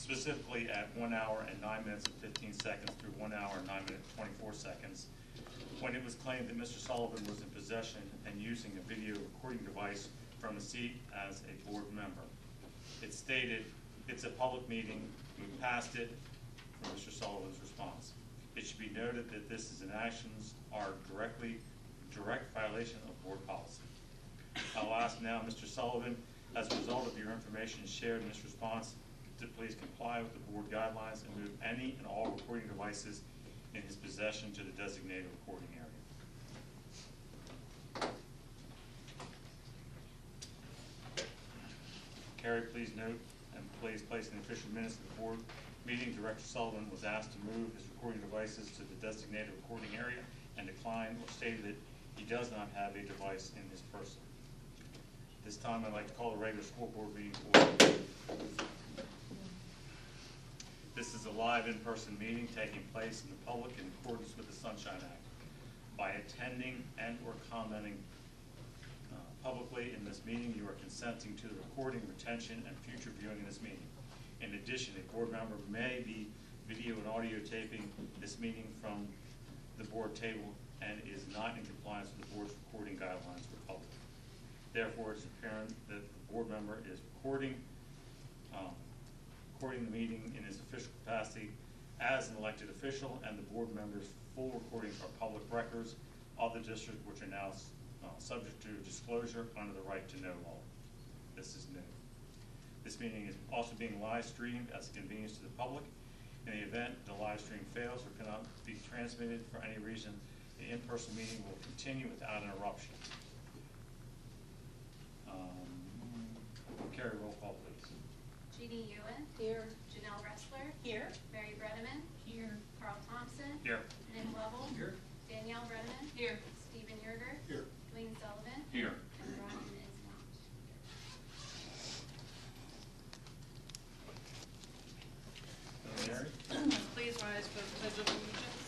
specifically at 1 hour and 9 minutes and 15 seconds through 1 hour and 9 minutes and 24 seconds, when it was claimed that Mr. Sullivan was in possession and using a video recording device from a seat as a board member. It stated, "It's a public meeting, move past it," for Mr. Sullivan's response. It should be noted that this is an actions are direct violation of board policy. I'll ask now Mr. Sullivan, as a result of your information shared in this response, to please comply with the board guidelines and move any and all recording devices in his possession to the designated recording area. Carrie, please note and please place in the official minutes of the board meeting, Director Sullivan was asked to move his recording devices to the designated recording area and declined or stated that he does not have a device in his person. This time I'd like to call the regular school board meeting to order. This is a live in-person meeting taking place in the public in accordance with the Sunshine Act. By attending and or commenting publicly in this meeting, you are consenting to the recording, retention, and future viewing of this meeting. In addition, a board member may be video and audio taping this meeting from the board table and is not in compliance with the board's recording guidelines for public. Therefore, it's apparent that the board member is recording the meeting in his official capacity as an elected official, and the board members' full recordings are public records of the district, which are now subject to disclosure under the right to know law. This is new. This meeting is also being live streamed as a convenience to the public. In the event the live stream fails or cannot be transmitted for any reason, the in-person meeting will continue without interruption. Carrie, roll call, please. Jeannie Ewan. Here. Janelle Ressler. Here. Mary Bredeman. Here. Carl Thompson. Here. Nick Lovell. Here. Danielle Bredeman. Here. Stephen Yerger. Here. Dwayne Sullivan. Here. And Brian is not Mary? Please rise for the Pledge of Allegiance.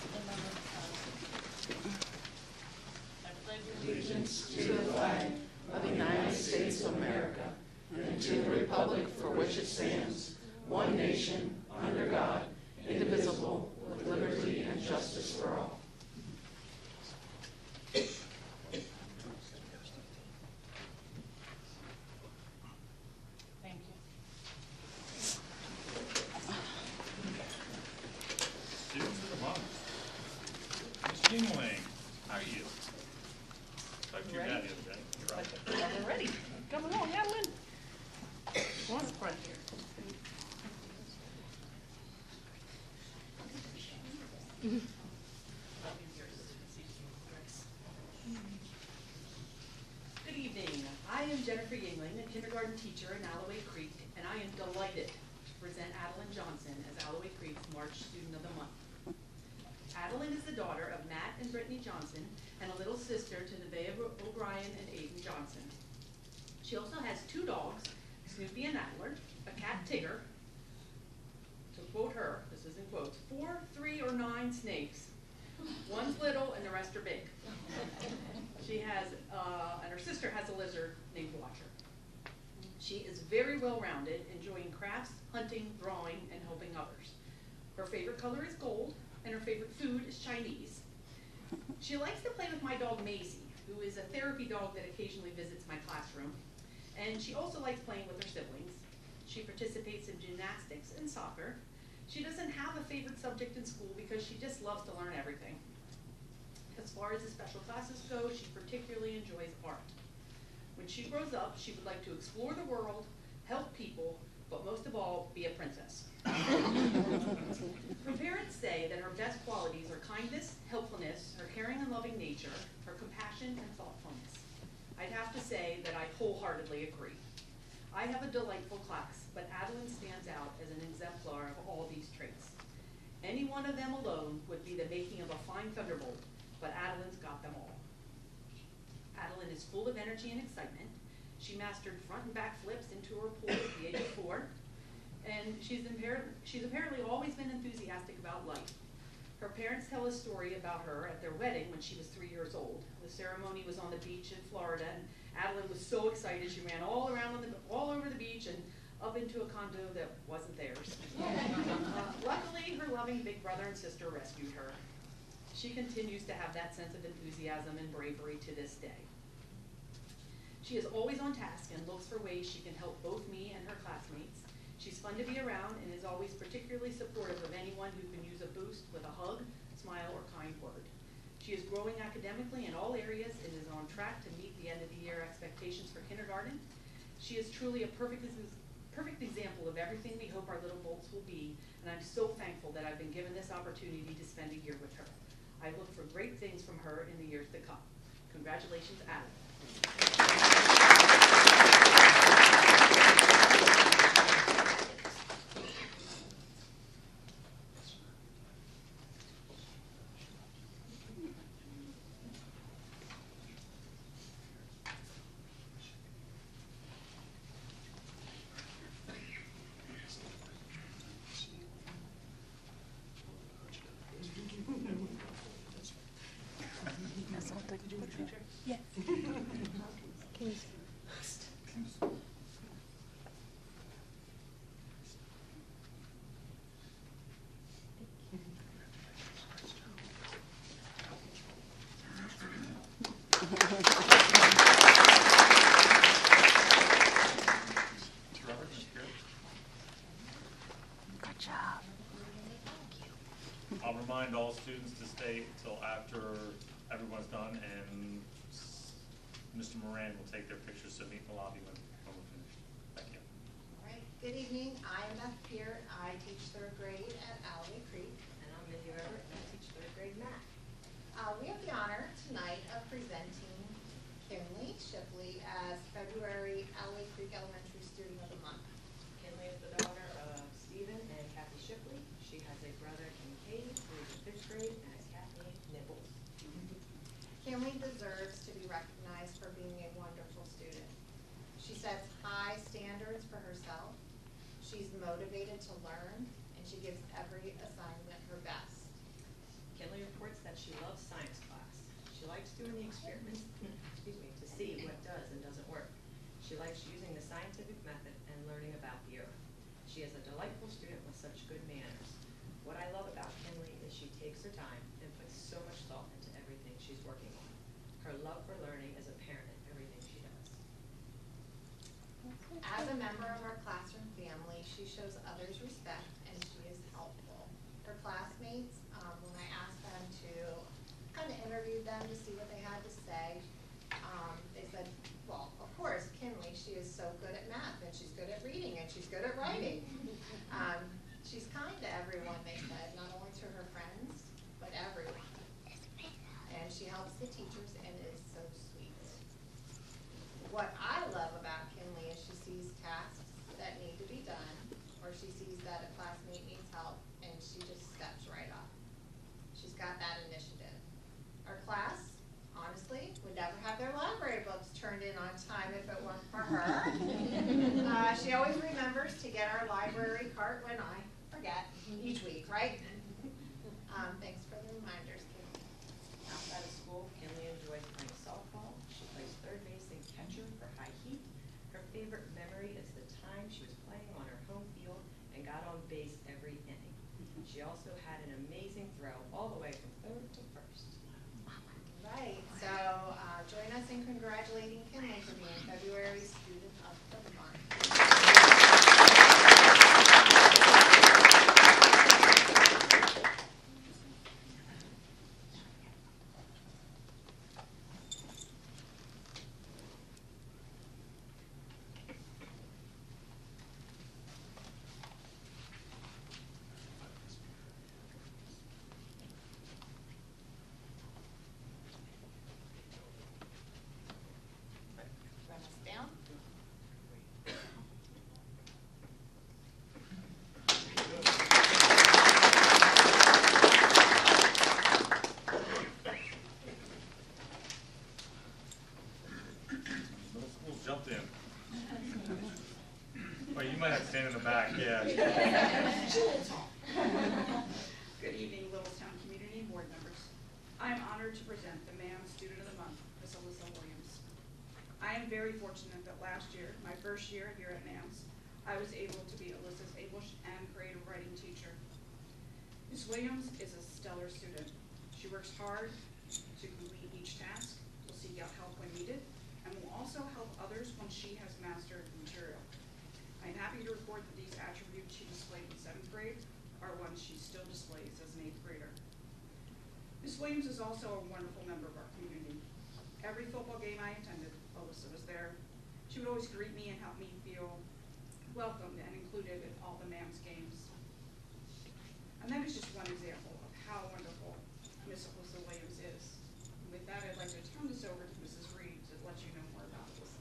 I pledge allegiance to the flag of the United States of America and to the republic for which it stands, one nation, under God, indivisible, with liberty and justice for all. Thank you. Students of the month. Ms. Jingling, how are you? Talked to your dad the other day. You're right. I'm ready. Come along, Adeline. Go on the front here. Good evening. I am Jennifer Yingling, a kindergarten teacher in Alloway Creek, and I am delighted to present Adeline Johnson as Alloway Creek's March Student of the Month. Adeline is the daughter of Matt and Brittany Johnson and a little sister to Nevaeh O'Brien and Aiden Johnson. She also has two dogs, Snoopy and Adler, a cat Tigger, to quote her, this is in quotes, 4, 3, or 9 snakes. One's little and the rest are big. She has, and her sister has a lizard named Watcher. She is very well-rounded, enjoying crafts, hunting, drawing, and helping others. Her favorite color is gold, and her favorite food is Chinese. She likes to play with my dog Maisie, who is a therapy dog that occasionally visits my classroom. And she also likes playing with her siblings. She participates in gymnastics and soccer. She doesn't have a favorite subject in school because she just loves to learn everything. As far as the special classes go, she particularly enjoys art. When she grows up, she would like to explore the world, help people, but most of all, be a princess. Her parents say that her best qualities are kindness, helpfulness, her caring and loving nature, her compassion and thoughtfulness. I'd have to say that I wholeheartedly agree. I have a delightful class, but Adeline stands out as an exemplar of all these traits. Any one of them alone would be the making of a fine thunderbolt, but Adeline's got them all. Adeline is full of energy and excitement. She mastered front and back flips into her pool at the age of 4, and she's apparently always been enthusiastic about life. Her parents tell a story about her at their wedding when she was 3 years old. The ceremony was on the beach in Florida, and Adeline was so excited she ran all over the beach and up into a condo that wasn't theirs. loving big brother and sister rescued her. She continues to have that sense of enthusiasm and bravery to this day. She is always on task and looks for ways she can help both me and her classmates. She's fun to be around and is always particularly supportive of anyone who can use a boost with a hug, smile, or kind word. She is growing academically in all areas and is on track to meet the end of the year expectations for kindergarten. She is truly a perfect example of everything we hope our little bolts will be, and I'm so thankful that I've been given this opportunity to spend a year with her. I look for great things from her in the years to come. Congratulations, Adam. I'll remind all students to stay till after everyone's done, and Mr. Moran will take their pictures, so meet in the lobby when we're finished. Thank you. All right, good evening. I am Beth Peart. I teach third grade at Alloway Creek. And I'm Mindy Everett, and I teach third grade math. We have the honor tonight of presenting Kinley Shipley as February Alloway Creek Elementary Student of the Month. Kinley is the daughter of Stephen and Kathy Shipley. She has a brother named Cade, who is in 5th grade, and a cat named Nibbles. Kinley deserves to be recognized for being a wonderful student. She sets high standards for herself. She's motivated to learn, and she gives every assignment her best. Kinley reports that she loves science class. She likes doing the experiments, to see what does and doesn't work. She likes using the scientific method and learning about the earth. She is a delightful student with such good manners. What I love about Kinley is she takes her time and puts so much thought into everything she's working on. Her love for learning is apparent in everything she does. As a member of our classroom family, she shows others respect and she is helpful. Her classmates, when I asked them to kind of interview them to see what they had to say, they said, well, of course, Kinley, she is so good at math and she's good at reading and she's good at writing. She's kind to everyone, they said, not only to her friends, but everyone. And she helps the teachers and is so sweet. What I love about Kinley is she sees tasks that need to be done, or she sees that a classmate needs help, and she just steps right up. She's got that initiative. Our class, honestly, would never have their library books turned in on time if it weren't for her. She always remembers to get our library cart when I forget each week, right? Thanks for the reminders, Kinley. Outside of school, Kinley enjoys playing softball. She plays third base and catcher for High Heat. Her favorite memory is the time she was playing on her home field and got on base every inning. She also had an amazing throw all the way from third to first. Right, so join us in congratulating Kinley for being February Student of the Month. Run us down. Middle school jumped in. Well, you might have to stand in the back, yeah. Good evening, Littlestown Community Board members. I am honored to present the MAM Student of the Month, Miss Alyssa Williams. I am very fortunate that last year, my first year here at MAMS, I was able to be Alyssa's English and creative writing teacher. Ms. Williams is a stellar student. She works hard to complete each task, will seek out help when needed, and will also help others when she has mastered the material. I'm happy to report that these attributes she displayed in 7th grade are ones she still displays as an 8th grader. Ms. Williams is also a wonderful member of our community. Every football game I attended, Alyssa was there. She would always greet me and help me feel welcomed and included in all the MAMS games. And that is just one example of how wonderful Miss Alyssa Williams is. And with that, I'd like to turn this over to Mrs. Reed to let you know more about Alyssa.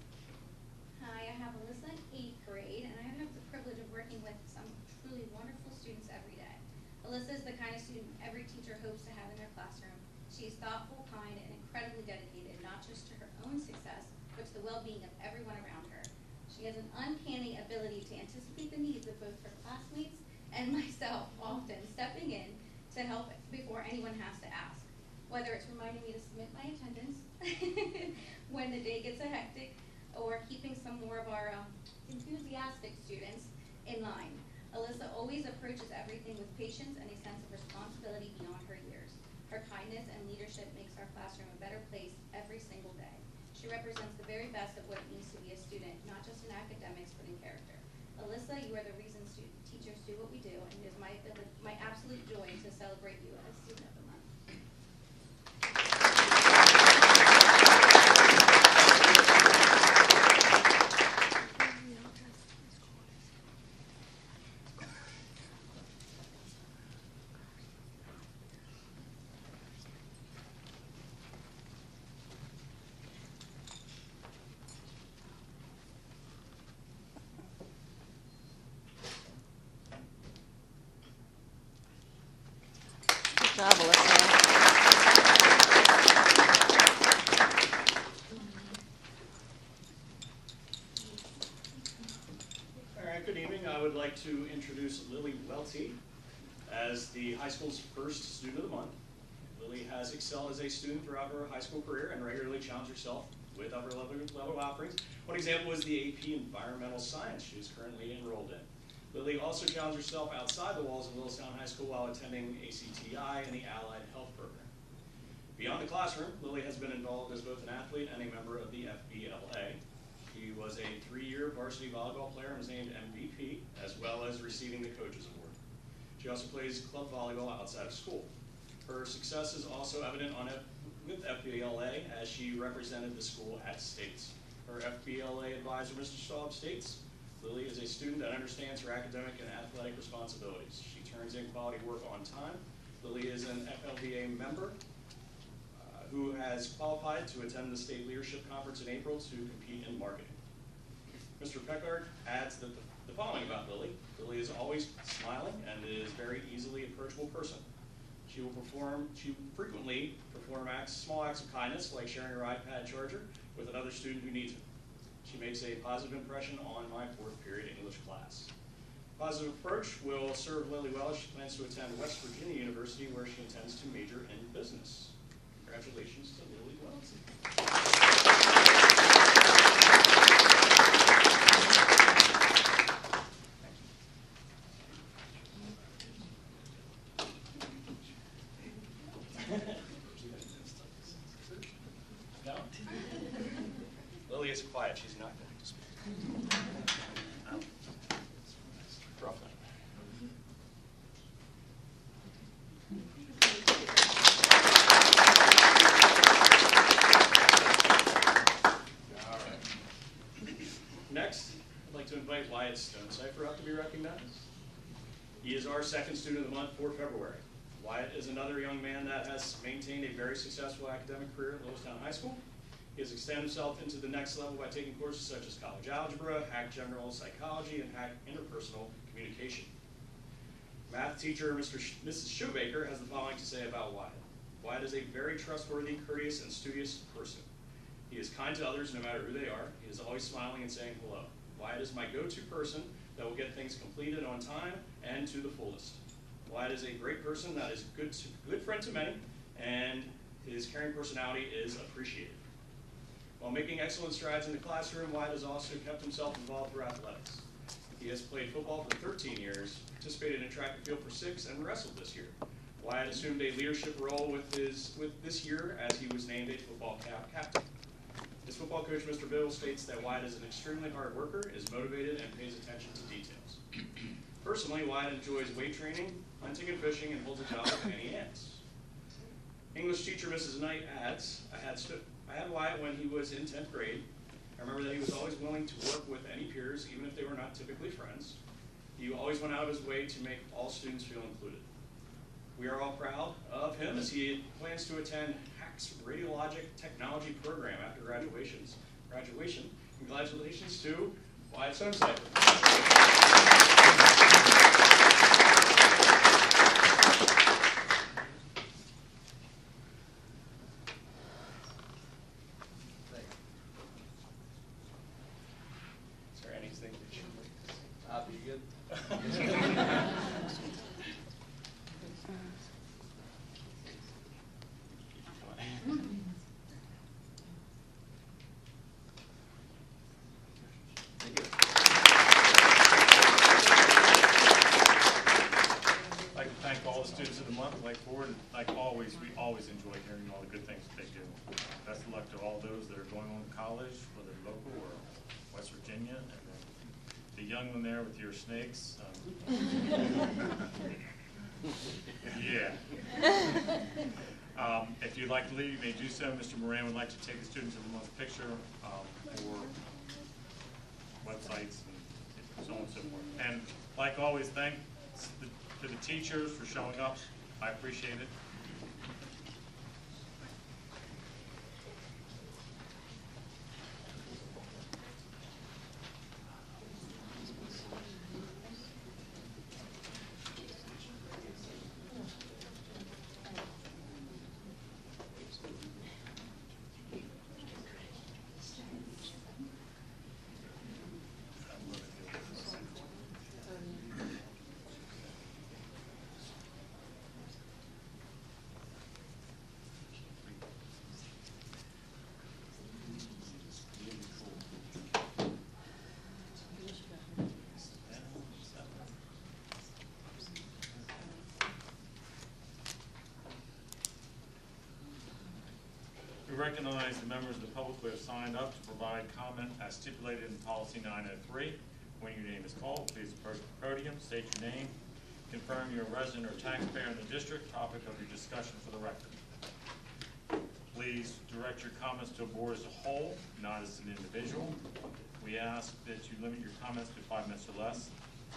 Hi, I have Alyssa in 8th grade, and I have the privilege of working with some truly wonderful students every day. Alyssa is the kind of student every teacher hopes to have in their classroom. She is thoughtful, kind, and incredibly dedicated, not just to her own success, but to the well-being of everyone around her. She has an uncanny ability to anticipate the needs of both her classmates and myself, often stepping in to help before anyone has to ask. Whether it's reminding me to submit my attendance when the day gets hectic, or keeping some more of our enthusiastic students in line. Alyssa always approaches everything with patience and a sense of responsibility beyond her years. Her kindness and leadership makes our classroom a better place every single day. She represents the very best of what it means to be a student, not just in academics, but in character. Alyssa, you are the reason teachers do what we do, and it is my absolute joy to celebrate you as Student of the Month. Good job, Alyssa. All right, good evening. I would like to introduce Lily Welty as the high school's first Student of the Month. Lily has excelled as a student throughout her high school career and regularly challenged herself with upper level offerings. One example was the AP Environmental Science she is currently enrolled in. Lily also challenged herself outside the walls of Littlestown High School while attending ACTI and the Allied Health Program. Beyond the classroom, Lily has been involved as both an athlete and a member of the FBLA. She was a 3-year varsity volleyball player and was named MVP, as well as receiving the Coaches Award. She also plays club volleyball outside of school. Her success is also evident with FBLA as she represented the school at States. Her FBLA advisor, Mr. Staub, states, Lily is a student that understands her academic and athletic responsibilities. She turns in quality work on time. Lily is an FLVA member who has qualified to attend the State Leadership Conference in April to compete in marketing. Mr. Peckard adds that the following about Lily. Lily is always smiling and is a very easily approachable person. She frequently perform small acts of kindness, like sharing her iPad charger with another student who needs it. She makes a positive impression on my 4th period English class. Positive approach will serve Lily well as she plans to attend West Virginia University, where she intends to major in business. Congratulations to Lily Welty. No? Lily is quiet. She's not going to speak. Rough night. All right. Next, I'd like to invite Wyatt Stonecipher up to be recognized. He is our 2nd Student of the Month for February. Wyatt is another young man that has maintained a very successful academic career at Littlestown High School. He has extended himself into the next level by taking courses such as college algebra, Hack General Psychology, and Hack Interpersonal Communication. Math teacher Mrs. Shoebaker has the following to say about Wyatt. Wyatt is a very trustworthy, courteous, and studious person. He is kind to others no matter who they are. He is always smiling and saying hello. Wyatt is my go-to person that will get things completed on time and to the fullest. Wyatt is a great person that is a good friend to many, and his caring personality is appreciated. While making excellent strides in the classroom, Wyatt has also kept himself involved through athletics. He has played football for 13 years, participated in track and field for 6, and wrestled this year. Wyatt assumed a leadership role with this year as he was named a football captain. His football coach, Mr. Bill, states that Wyatt is an extremely hard worker, is motivated, and pays attention to details. Personally, Wyatt enjoys weight training, hunting and fishing, and holds a job with Annie Ann's. English teacher Mrs. Knight adds, I had Wyatt when he was in 10th grade. I remember that he was always willing to work with any peers, even if they were not typically friends. He always went out of his way to make all students feel included. We are all proud of him as he plans to attend HAC's Radiologic Technology program after graduation. Congratulations to Wyatt Stonecipher. Is there anything that you would like to say? I'll be good. Thank you. I'd like to thank all the students of the month, Lake Forward, and like always, we always enjoy hearing all the good things that they do. Best of luck to all those that are going on to college, whether local or West Virginia, and then the young one there with your snakes. Yeah. If you'd like to leave, you may do so. Mr. Moran would like to take the students of the month picture for websites and so on and so forth. And like always, thanks to the teachers for showing up. I appreciate it. We recognize the members of the public who have signed up to provide comment as stipulated in policy 903. When your name is called, please approach the podium, state your name, confirm you're a resident or taxpayer in the district, topic of your discussion for the record. Please direct your comments to a board as a whole, not as an individual. We ask that you limit your comments to 5 minutes or less.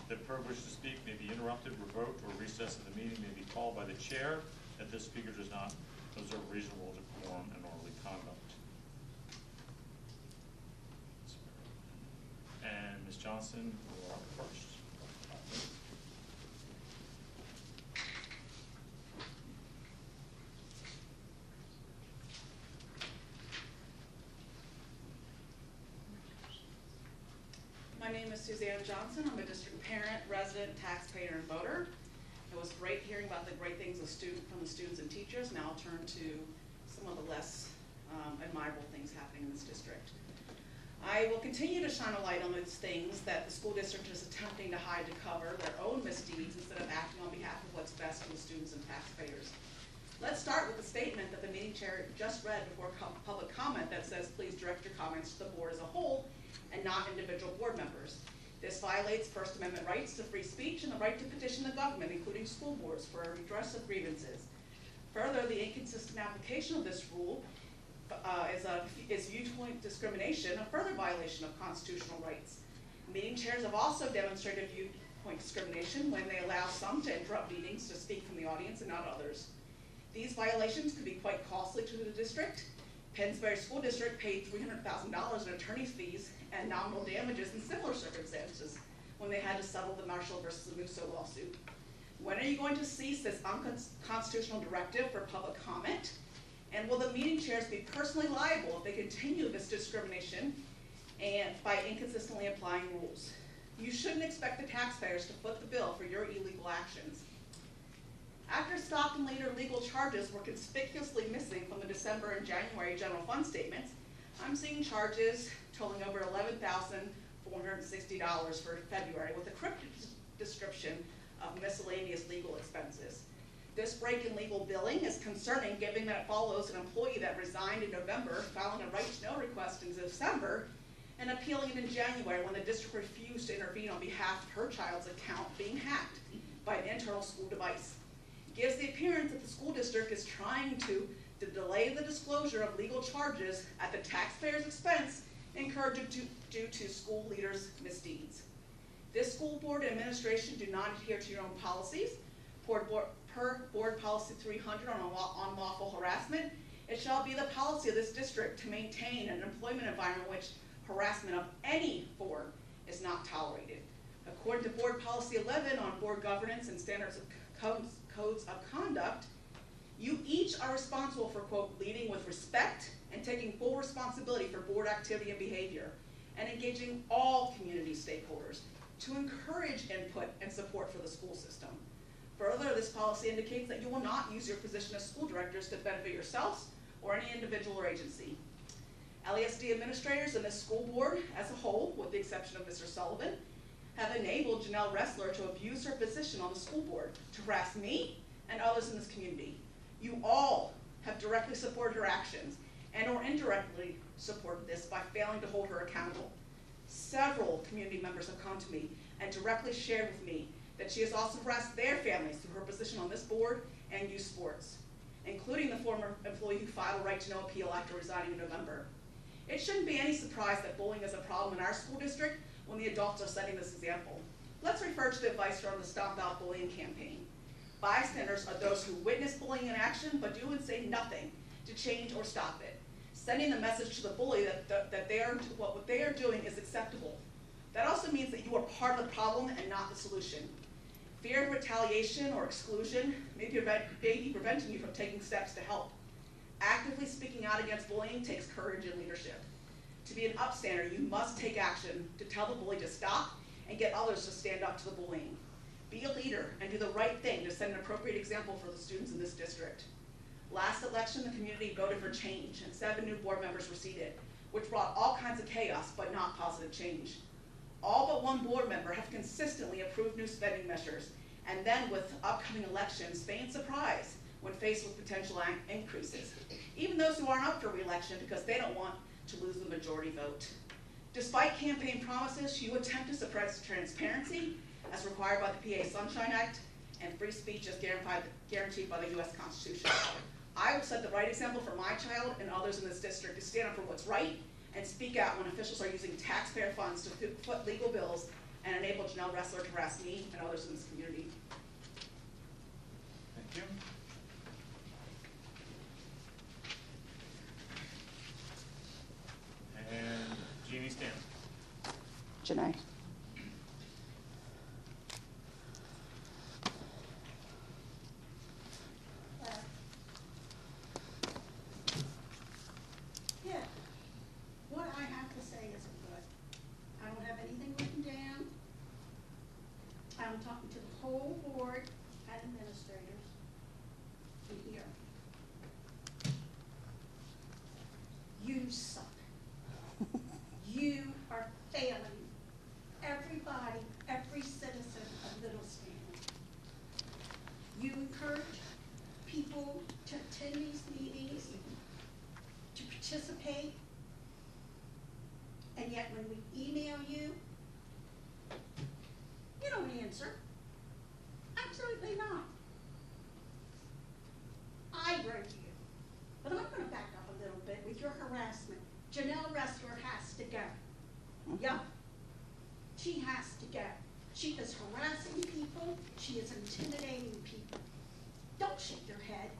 The privilege to speak may be interrupted, revoked, or recess of the meeting may be called by the chair if the speaker does not observe reasonable decorum and orderly conduct. And Ms. Johnson, you're up first. My name is Suzanne Johnson. I'm a district parent, resident, taxpayer, and voter. It was great hearing about the great things from the students and teachers. Now I'll turn to some of the less admirable things happening in this district. I will continue to shine a light on those things that the school district is attempting to hide to cover their own misdeeds instead of acting on behalf of what's best for the students and taxpayers. Let's start with the statement that the meeting chair just read before public comment that says, please direct your comments to the board as a whole and not individual board members. This violates First Amendment rights to free speech and the right to petition the government, including school boards, for a redress of grievances. Further, the inconsistent application of this rule is viewpoint discrimination, a further violation of constitutional rights. Meeting chairs have also demonstrated viewpoint discrimination when they allow some to interrupt meetings to speak from the audience and not others. These violations could be quite costly to the district. Pennsbury School District paid $300,000 in attorney's fees and nominal damages in similar circumstances when they had to settle the Marshall versus Amuso lawsuit. When are you going to cease this unconstitutional directive for public comment? And will the meeting chairs be personally liable if they continue this discrimination and by inconsistently applying rules? You shouldn't expect the taxpayers to foot the bill for your illegal actions. After Stockton Leader legal charges were conspicuously missing from the December and January general fund statements, I'm seeing charges totaling over $11,460 for February with a cryptic description of miscellaneous legal expenses. This break in legal billing is concerning, given that it follows an employee that resigned in November, filing a right-to-know request in December, and appealing it in January when the district refused to intervene on behalf of her child's account being hacked by an internal school device. It gives the appearance that the school district is trying to delay the disclosure of legal charges at the taxpayer's expense incurred due to school leaders' misdeeds. This school board and administration do not adhere to your own policies. Per Board Policy 300 on unlawful harassment, it shall be the policy of this district to maintain an employment environment in which harassment of any form is not tolerated. According to Board Policy 11 on board governance and standards of codes of conduct, you each are responsible for, quote, leading with respect and taking full responsibility for board activity and behavior, and engaging all community stakeholders to encourage input and support for the school system. Further, this policy indicates that you will not use your position as school directors to benefit yourselves or any individual or agency. LESD administrators and this school board as a whole, with the exception of Mr. Sullivan, have enabled Janelle Ressler to abuse her position on the school board, to harass me and others in this community. You all have directly supported her actions and or indirectly supported this by failing to hold her accountable. Several community members have come to me and directly shared with me that she has also harassed their families through her position on this board and youth sports, including the former employee who filed a right-to-know appeal after resigning in November. It shouldn't be any surprise that bullying is a problem in our school district when the adults are setting this example. Let's refer to the advice from the Stomp Out Bullying campaign. Bystanders are those who witness bullying in action but do and say nothing to change or stop it, sending the message to the bully that what they are doing is acceptable. That also means that you are part of the problem and not the solution. Fear of retaliation or exclusion may be preventing you from taking steps to help. Actively speaking out against bullying takes courage and leadership. To be an upstander, you must take action to tell the bully to stop and get others to stand up to the bullying. Be a leader and do the right thing to set an appropriate example for the students in this district. Last election, the community voted for change and 7 new board members were seated, which brought all kinds of chaos but not positive change. All but 1 board member have consistently approved new spending measures, and then with upcoming elections, feign surprise when faced with potential increases, even those who aren't up for re-election because they don't want to lose the majority vote. Despite campaign promises, you attempt to suppress transparency as required by the PA Sunshine Act and free speech as guaranteed by the U.S. Constitution. I will set the right example for my child and others in this district to stand up for what's right and speak out when officials are using taxpayer funds to foot legal bills and enable Janelle Ressler to harass me and others in this community. Thank you. And Jeannie Stanton. Janae. Yeah, what I have to say isn't good. I don't have anything written down. I'm talking to the whole board and administrators in here. You suck. You are failing everybody, every citizen of Little Stanton. You encourage people to attend these meetings, to participate, and yet when we email you, you don't answer. Absolutely not. I wrote you, but I'm gonna back up a little bit with your harassment. Janelle Ressler has to go. Yeah, she has to go. She is harassing people, she is intimidating people. Don't shake your head.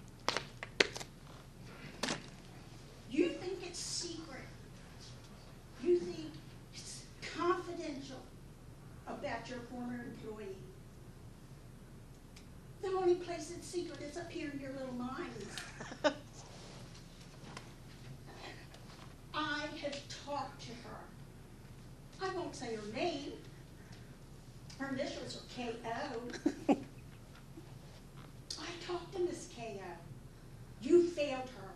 You think it's secret. You think it's confidential about your former employee. The only place it's secret is up here in your little minds. I have talked to her. I won't say her name. Her initials are K.O. I talked to Miss K.O. You failed her.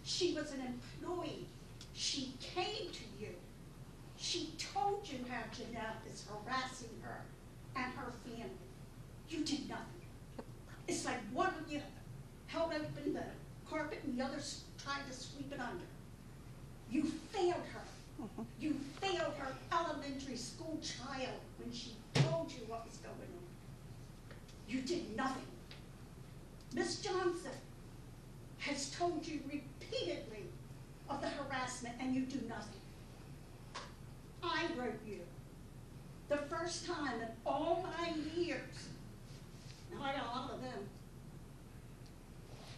She was an employee. She came to you. She told you how Janelle is harassing her and her family. You did nothing. It's like one of you and the others tried to sweep it under. You failed her. You failed her elementary school child when she told you what was going on. You did nothing. Miss Johnson has told you repeatedly of the harassment, and you do nothing. I wrote you the first time in all my years, and I got a lot of them,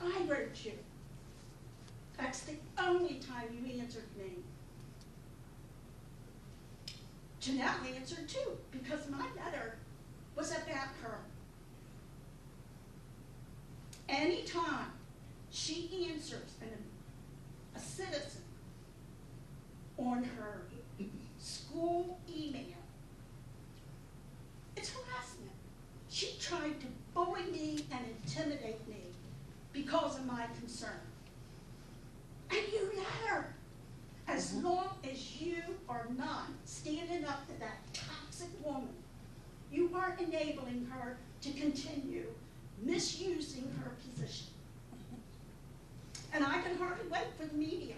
I wrote you. That's the only time you answered me. Janelle answered too, because my letter was about her. Anytime she answers a citizen on her school email, it's harassment. She tried to bully me and intimidate me because of my concern. And you let her. As long as you are not standing up to that toxic woman, you are enabling her to continue misusing her position. And I can hardly wait for the media.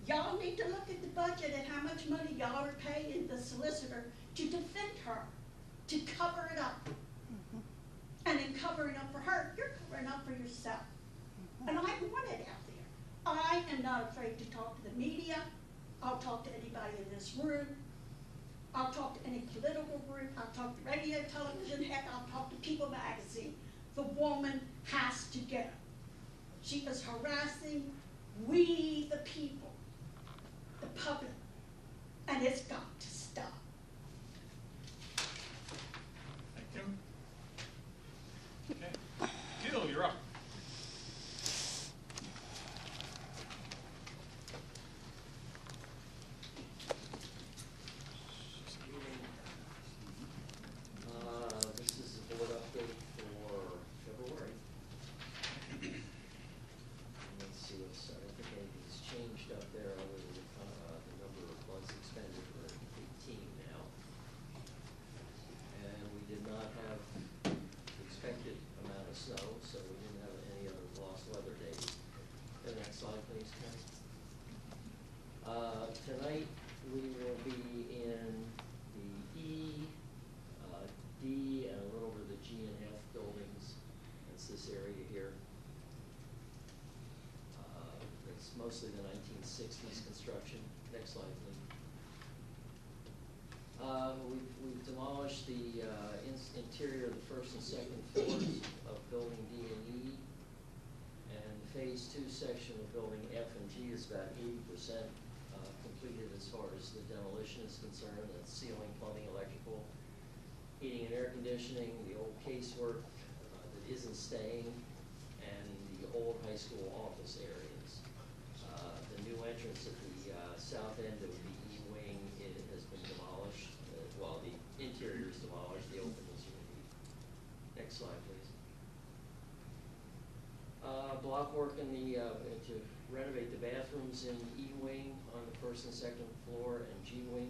Y'all need to look at the budget and how much money y'all are paying the solicitor to defend her, to cover it up. And in covering up for her, you're covering up for yourself. And I want it out there. I am not afraid to talk to the media. I'll talk to anybody in this room. I'll talk to any political group. I'll talk to radio, television, heck, I'll talk to People Magazine. The woman has to go. She is harassing we, the people, the public, and it's got to stop. Thank you. Okay. Gil, you're up. This is a board update for February. Let's see, I don't think anything's changed up there other than the number of months expended. We're at 18 now. And we did not have the expected amount of snow, so we didn't have any other lost weather days. The next slide, please, Ken. Tonight, we will be in the E, D, and a little bit of the G and F buildings. That's this area here. It's mostly the 1960s construction. Next slide, please. We've demolished the interior of the first and second floors of building D and E. And the phase 2 section of building F and G is about 80% completed as far as the demolition is concerned. That's ceiling, plumbing, electrical, heating and air conditioning, the old casework that isn't staying, and the old high school office areas. The new entrance at the south end of the E wing has been demolished. While the interior is demolished, the open is renewed. Next slide, please. Block work in the to renovate the bathrooms in E wing on the first and second floor, and G wing,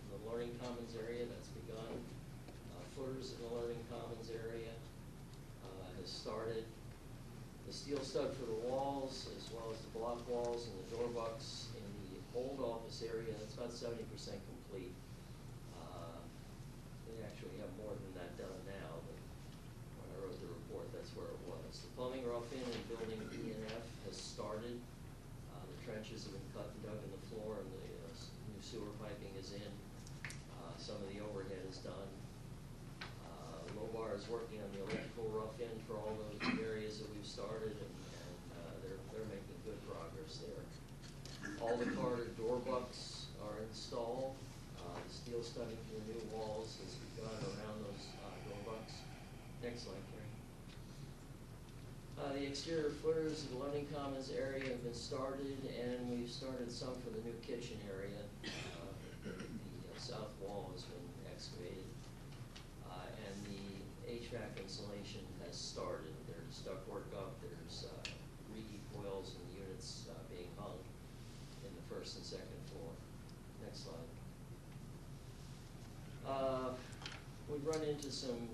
the learning commons area, that's begun. Footers in the learning commons area has started. The steel stud for the walls, as well as the block walls and the door bucks in the old office area, that's about 70% complete. They actually have more than that done now, but when I wrote the report, that's where it was. The plumbing rough-in in building E and F has started. The trenches have been cut and dug in the floor, and the new sewer piping is in. Some of the overhead is done. Lobar is working on the electrical rough-in for all those areas that we've started, and they're making good progress there. All the corridor door bucks are installed. The steel studding for the new walls has begun around those door bucks. Next slide, Karen. The exterior footers of the learning commons area have been started, and we've started some for the new kitchen area. The south wall has been excavated. And the HVAC insulation has started. There's ductwork up, there's reheat coils and units being hung in the first and second floor. Next slide. We've run into some